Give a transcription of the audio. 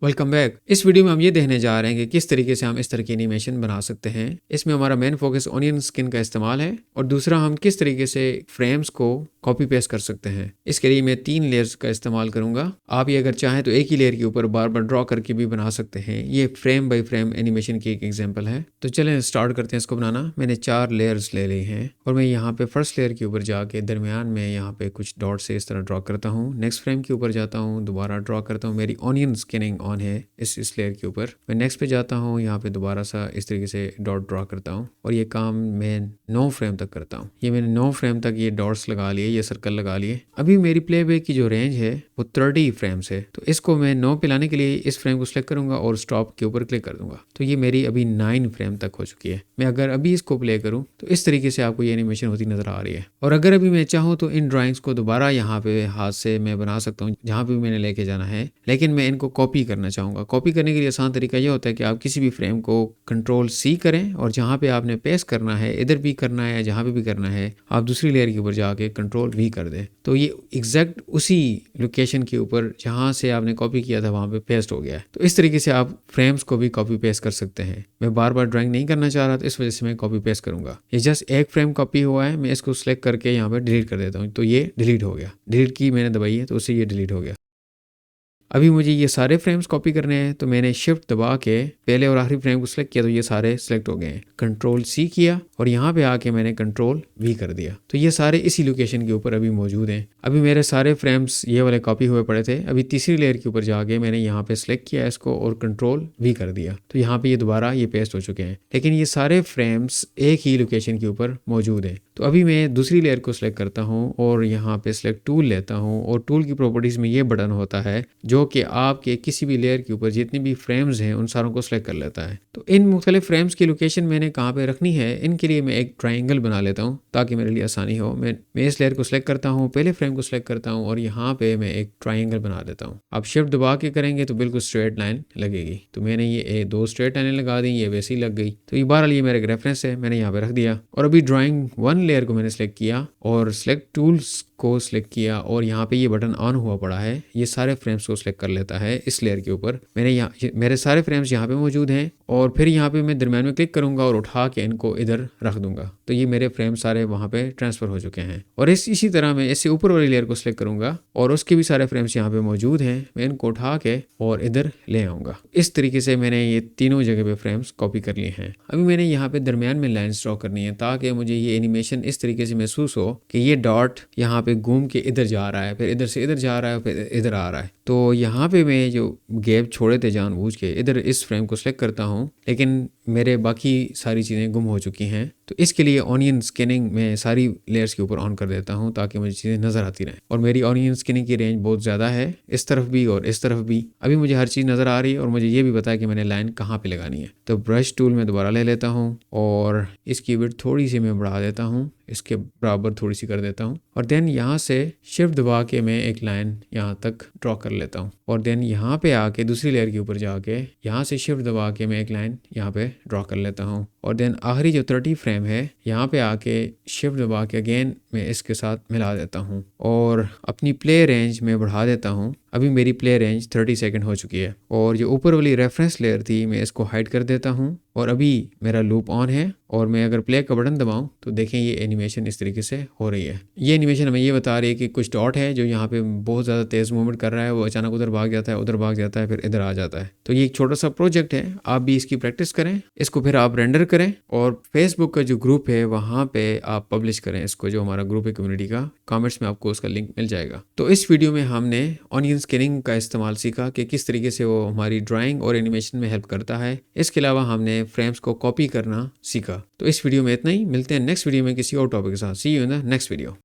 Welcome back. इस video में हम ये देखने जा रहे हैं कि किस तरीके से हम इस तरह की एनिमेशन बना सकते हैं। इसमें हमारा मेन फोकस ऑनियन स्किन का इस्तेमाल है और दूसरा हम किस तरीके से फ्रेम्स को कॉपी पेस्ट कर सकते हैं। इसके लिए मैं 3 लेयर्स का इस्तेमाल करूंगा। आप ये अगर चाहें तो एक ही लेयर के ऊपर बार बार ड्रॉ करके भी बना सकते हैं। ये फ्रेम बाई फ्रेम एनिमेशन की एक एग्जाम्पल है। तो चलें स्टार्ट करते हैं इसको बनाना। मैंने 4 लेयर्स ले ली हैं और मैं यहाँ पे फर्स्ट लेयर के ऊपर जाके दरमियान में यहाँ पे कुछ डॉट से इस तरह ड्रॉ करता हूँ। नेक्स्ट फ्रेम के ऊपर जाता हूँ, दोबारा ड्रॉ करता हूँ। मेरी ऑनियन स्किनिंग ऑन है इस लेयर के ऊपर। मैं नेक्स्ट पे जाता हूँ, यहाँ पे दोबारा सा इस तरीके से डॉट ड्रॉ करता हूँ और ये काम मैं 9 फ्रेम तक करता हूँ। ये मैंने 9 फ्रेम तक ये डॉट्स लगा लिए, ये सर्कल लगा लिए। अभी मेरी प्लेबैक की जो रेंज है वो 30 फ्रेम्स है। तो इसको मैं 9 पे लाने के लिए इस फ्रेम को सिलेक्ट करूंगा और स्टॉप के ऊपर क्लिक कर दूंगा। तो ये मेरी अभी 9 फ्रेम तक हो चुकी है। मैं अगर अभी इसको प्ले करूं तो इस तरीके से आपको ये एनिमेशन होती नजर आ रही है। और अगर अभी मैं चाहूँ तो इन ड्राइंग्स को दोबारा यहाँ पे हाथ से मैं बना सकता हूँ जहाँ पे मैंने लेके जाना है, लेकिन मैं इनको कॉपी करना चाहूंगा। कॉपी करने के लिए आसान तरीका ये होता है कि आप किसी भी फ्रेम को Ctrl+C करें और जहाँ पे आपने पेस्ट करना है, इधर भी करना है, जहाँ पे भी करना है, आप दूसरी लेयर के ऊपर जाके Ctrl+V कर दें। तो ये एग्जैक्ट उसी लोकेशन के ऊपर जहाँ से आपने कॉपी किया था वहाँ पे पेस्ट हो गया है। तो इस तरीके से आप फ्रेम्स को भी कॉपी पेस्ट कर सकते हैं। मैं बार बार ड्राइंग नहीं करना चाह रहा था, इस वजह से मैं कॉपी पेस्ट करूंगा। ये जस्ट एक फ्रेम कॉपी हुआ है, मैं इसको सिलेक्ट करके यहाँ पे डिलीट कर देता हूँ। तो ये डिलीट हो गया। डिलीट की मैंने दबाई है तो उससे ये डिलीट हो गया। अभी मुझे ये सारे फ्रेम्स कॉपी करने हैं तो मैंने शिफ्ट दबा के पहले और आखिरी फ्रेम को सिलेक्ट किया तो ये सारे सिलेक्ट हो गए हैं। Ctrl+C किया और यहाँ पे आके मैंने Ctrl+V कर दिया। तो ये सारे इसी लोकेशन के ऊपर अभी मौजूद हैं। अभी मेरे सारे फ्रेम्स ये वाले कॉपी हुए पड़े थे। अभी तीसरी लेयर के ऊपर जाके मैंने यहाँ पे सिलेक्ट किया इसको और Ctrl+V कर दिया। तो यहाँ पे ये दोबारा ये पेस्ट हो चुके हैं, लेकिन ये सारे फ्रेम्स एक ही लोकेशन के ऊपर मौजूद हैं। तो अभी मैं दूसरी लेयर को सिलेक्ट करता हूँ और यहाँ पे सिलेक्ट टूल लेता हूँ और टूल की प्रॉपर्टीज में ये बटन होता है जो कि आपके किसी भी लेयर के ऊपर जितनी भी फ्रेम्स हैं उन सारों को सिलेक्ट कर लेता है। तो इन मुख्तलिफ फ्रेम्स की लोकेशन मैंने कहाँ पे रखनी है, इनके लिए मैं एक ट्राइंगल बना लेता हूँ ताकि मेरे लिए आसानी हो। मैं इस लेयर को सिलेक्ट करता हूँ, पहले फ्रेम को सिलेक्ट करता हूँ और यहाँ पे मैं एक ट्राइंगल बना देता हूँ। आप शिफ्ट दबा के करेंगे तो बिल्कुल स्ट्रेट लाइन लगेगी। तो मैंने ये 2 स्ट्रेट लाइनें लगा दी, ये वैसे ही लग गई। तो ये बहरहाल ये मेरा रेफरेंस है, मैंने यहाँ पे रख दिया। और अभी ड्राइंग 1 लेयर को मैंने सिलेक्ट किया और सिलेक्ट टूल्स को सिलेक्ट किया और यहाँ पे ये बटन ऑन हुआ पड़ा है। ये सारे फ्रेम्स को सिलेक्ट कर लेता है इस लेयर के ऊपर। मैंने यहाँ मेरे सारे फ्रेम्स यहाँ पे मौजूद हैं और फिर यहाँ पे मैं दरम्यान में क्लिक करूंगा और उठा के इनको इधर रख दूंगा। तो ये मेरे फ्रेम सारे वहाँ पे ट्रांसफर हो चुके हैं। और इसी तरह मैं इससे ऊपर वाली लेयर को सिलेक्ट करूंगा और उसके भी सारे फ्रेम्स यहाँ पे मौजूद हैं। मैं इनको उठा के और इधर ले आऊँगा। इस तरीके से मैंने ये तीनों जगह पे फ्रेम्स कॉपी कर लिए हैं। अभी मैंने यहाँ पे दरम्यान में लाइन्स ड्रॉ करनी है ताकि मुझे ये एनिमेशन इस तरीके से महसूस हो कि ये डॉट यहाँ पे घूम के इधर जा रहा है, फिर इधर से इधर जा रहा है, फिर इधर आ रहा है। तो यहाँ पे मैं जो गैप छोड़े थे जानबूझ के इधर इस फ्रेम को सिलेक्ट करता हूँ, लेकिन मेरे बाकी सारी चीज़ें गुम हो चुकी हैं। तो इसके लिए ऑनियन स्किनिंग में सारी लेयर्स के ऊपर ऑन कर देता हूँ ताकि मुझे चीज़ें नज़र आती रहें। और मेरी ऑनियन स्किनिंग की रेंज बहुत ज़्यादा है, इस तरफ भी और इस तरफ भी। अभी मुझे हर चीज़ नज़र आ रही है और मुझे ये भी पता है कि मैंने लाइन कहाँ पे लगानी है। तो ब्रश टूल में दोबारा ले लेता हूँ और इसकी विड्थ थोड़ी सी मैं बढ़ा देता हूँ, इसके बराबर थोड़ी सी कर देता हूँ। और देन यहाँ से शिफ्ट दबा के मैं एक लाइन यहाँ तक ड्रॉ कर लेता हूँ और देन यहाँ पे आके दूसरी लेयर के ऊपर जाके यहाँ से शिफ्ट दबा के मैं एक लाइन यहाँ पे ड्रॉ कर लेता हूँ। और देन आखिरी जो 30 फ्रेम है यहाँ पे आके शिफ्ट दबा के अगेन मैं इसके साथ मिला देता हूँ और अपनी प्ले रेंज में बढ़ा देता हूँ। अभी मेरी प्ले रेंज 30 सेकंड हो चुकी है और जो ऊपर वाली रेफरेंस लेयर थी मैं इसको हाइड कर देता हूँ और अभी मेरा लूप ऑन है और मैं अगर प्ले का बटन दबाऊं तो देखें ये एनिमेशन इस तरीके से हो रही है। ये एनिमेशन हमें ये बता रही है कि कुछ डॉट है जो यहाँ पे बहुत ज़्यादा तेज़ मूवमेंट कर रहा है, वो अचानक उधर भाग जाता है, उधर भाग जाता है, फिर इधर आ जाता है। तो ये एक छोटा सा प्रोजेक्ट है, आप भी इसकी प्रैक्टिस करें, इसको फिर आप रेंडर करें और फेसबुक का जो ग्रुप है वहाँ पे आप पब्लिश करें इसको, जो हमारा ग्रुप है कम्युनिटी का। कॉमेंट्स में आपको उसका लिंक मिल जाएगा। तो इस वीडियो में हमने ऑनियन स्किनिंग का इस्तेमाल सीखा कि किस तरीके से वो हमारी ड्राइंग और एनिमेशन में हेल्प करता है। इसके अलावा हमने फ्रेम्स को कॉपी करना सीखा। तो इस वीडियो में इतना ही, मिलते हैं नेक्स्ट वीडियो में किसी और टॉपिक के साथ। See you in the next video.